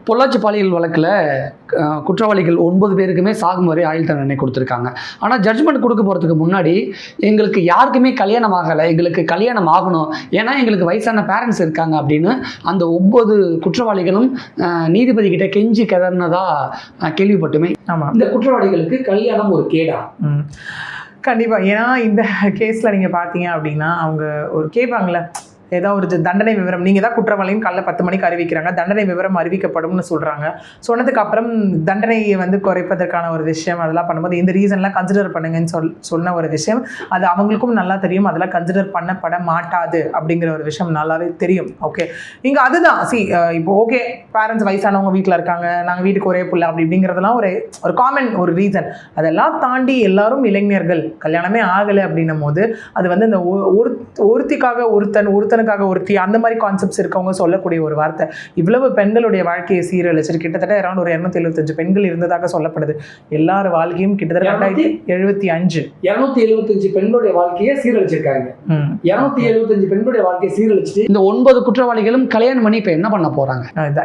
பொள்ளாச்சி பாலியல் வழக்கில் குற்றவாளிகள் 9 பேருக்குமே சாகும் வரை ஆயுள் தண்டனை கொடுத்துருக்காங்க. ஆனால் ஜட்ஜ்மெண்ட் கொடுக்க போகிறதுக்கு முன்னாடி எங்களுக்கு யாருக்குமே கல்யாணம் ஆகலை, எங்களுக்கு கல்யாணம் ஆகணும், ஏன்னா எங்களுக்கு வயசான பேரண்ட்ஸ் இருக்காங்க அப்படின்னு அந்த 9 குற்றவாளிகளும் நீதிபதி கிட்ட கெஞ்சி கிளறினதா கேள்விப்பட்டுமே. ஆமாம், இந்த குற்றவாளிகளுக்கு கல்யாணம் ஒரு கேடா? கண்டிப்பாக. ஏன்னா இந்த கேஸில் நீங்கள் பார்த்தீங்க அப்படின்னா அவங்க ஒரு கேட்பாங்களே, ஏதாவது ஒரு தண்டனை விவரம், நீங்கள் தான் குற்றவாளின்னு காலைல 10 மணிக்கு அறிவிக்கிறாங்க, தண்டனை விவரம் அறிவிக்கப்படும்னு சொல்கிறாங்க. சொன்னதுக்கு அப்புறம் தண்டனையை வந்து குறைப்பதற்கான ஒரு விஷயம் அதெல்லாம் பண்ணும்போது இந்த ரீசன்லாம் கன்சிடர் பண்ணுங்கன்னு சொன்ன ஒரு விஷயம் அது அவங்களுக்கும் நல்லா தெரியும். அதெல்லாம் கன்சிடர் பண்ணப்பட மாட்டாது அப்படிங்கிற ஒரு விஷயம் நல்லாவே தெரியும். ஓகே, இங்கே அதுதான் இப்போ ஓகே, பேரண்ட்ஸ் வயசானவங்க வீட்டில் இருக்காங்க, நாங்கள் வீட்டுக்கு ஒரே பிள்ளை அப்படி இப்படிங்கிறதுலாம் ஒரு காமன் ஒரு ரீசன். அதெல்லாம் தாண்டி எல்லாரும் இளைஞர்கள், கல்யாணமே ஆகலை அப்படின்னும் போது அது வந்து இந்த ஒருத்திக்காக ஒருத்தனுக்காக ஒருத்தி அந்த மாதிரி கான்செப்ட்ஸ் இருக்கவங்க சொல்லக்கூடிய ஒரு வார்த்தை. இவ்வளவு பெண்களுடைய வாழ்க்கையை சீரழிச்சிட்டு கிட்டத்தட்ட அரௌண்ட் ஒரு 275 பெண்கள் இருந்ததாக சொல்லப்படுது. எல்லார் வாழ்க்கையும் கிட்டத்தட்ட 275 பெண்களுடைய வாழ்க்கையை சீரழிச்சிருக்காங்க. 275 பெண்களுடைய வாழ்க்கையை சீரழிச்சிட்டு இந்த 9 குற்றவாளிகளும் கல்யாணம் பண்ணி இப்போ என்ன பண்ண போறாங்க?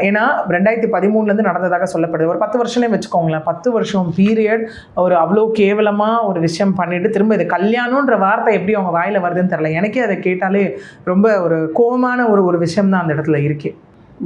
ஏன்னா 2013 நடந்ததாக சொல்லப்படுது. ஒரு 10 வருஷமே வச்சுக்கோங்களேன், 10 வருஷம் பீரியட் ஒரு அவ்வளோ கேவலமா ஒரு விஷயம் பண்ணிட்டு திரும்ப இது கல்யாணம்ன்ற வார்த்தை எப்படி அவங்க வாயில வருதுன்னு தெரியல. எனக்கே அதை கேட்டாலே ரொம்ப ஒரு கோபமான ஒரு விஷயம் தான் அந்த இடத்துல இருக்கு.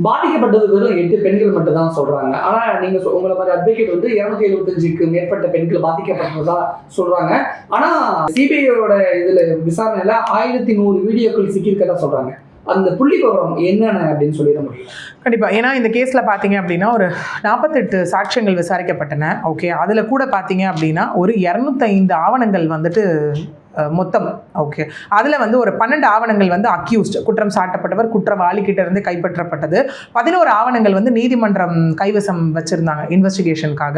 பாதிக்கப்பட்டது வெறும் 8 பெண்கள் மட்டும் தான் சொல்றாங்க. ஆனா நீங்க உங்களை மாதிரி அட்வொகேட் வந்து 275க்கு மேற்பட்ட பெண்கள் பாதிக்கப்பட்டதா சொல்றாங்க. ஆனா சிபிஐயோட இதுல விசாரணையில 1100 வீடியோக்கள் சிக்கியிருக்கதா சொல்றாங்க. அந்த புள்ளி விவரம் என்னென்ன அப்படின்னு சொல்லிட முடியும்? கண்டிப்பாக. ஏன்னா இந்த கேஸில் பார்த்தீங்க அப்படின்னா ஒரு 48 சாட்சியங்கள் விசாரிக்கப்பட்டன. ஓகே, அதில் கூட பார்த்தீங்க அப்படின்னா ஒரு 205 ஆவணங்கள் வந்துட்டு மொத்தம். ஓகே, அதில் வந்து ஒரு 12 ஆவணங்கள் வந்து அக்யூஸ்ட், குற்றம் சாட்டப்பட்டவர் குற்றவாளிக்கிட்ட இருந்து கைப்பற்றப்பட்டது. 11 ஆவணங்கள் வந்து நீதிமன்றம் கைவசம் வச்சுருந்தாங்க இன்வெஸ்டிகேஷனுக்காக.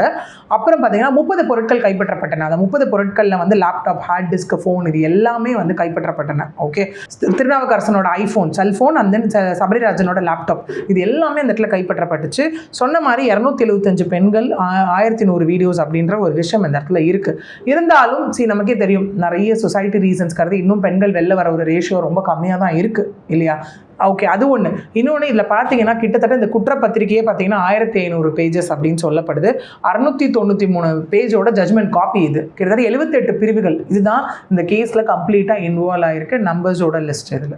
அப்புறம் பார்த்தீங்கன்னா 30 பொருட்கள் கைப்பற்றப்பட்டன. அந்த 30 பொருட்களில் வந்து லேப்டாப், ஹார்ட் டிஸ்க், ஃபோன் இது எல்லாமே வந்து கைப்பற்றப்பட்டன. ஓகே, திருநாவுக்கரசனோட ஐஃபோன், செல்ஃபோன் அண்ட் தென் சபரிராஜனோட லேப்டாப் இது எல்லாமே அந்த இடத்துல கைப்பற்றப்பட்டுச்சு. சொன்ன மாதிரி 275 பெண்கள், 1100 வீடியோஸ் அப்படின்ற ஒரு விஷயம் இந்த இடத்துல இருக்குது. இருந்தாலும் நமக்கே தெரியும் நிறைய சொசைட்டி ரீசன்ஸ்க்காக இன்னும் பெண்கள் வெளில வர ஒரு ரேஷியோ ரொம்ப கம்மியாக தான் இருக்குது இல்லையா? ஓகே, அது ஒன்று. இன்னொன்று இதில் பார்த்தீங்கன்னா கிட்டத்தட்ட இந்த குற்றப்பத்திரிகையே பார்த்தீங்கன்னா 1500 பேஜஸ் அப்படின்னு சொல்லப்படுது. 693 பேஜோட ஜட்மெண்ட் காப்பி இது. கிட்டத்தட்ட 78 பிரிவுகள். இதுதான் இந்த கேஸில் கம்ப்ளீட்டாக இன்வால்வ் ஆகிருக்கு நம்பர்ஸோட லிஸ்ட் இதில்.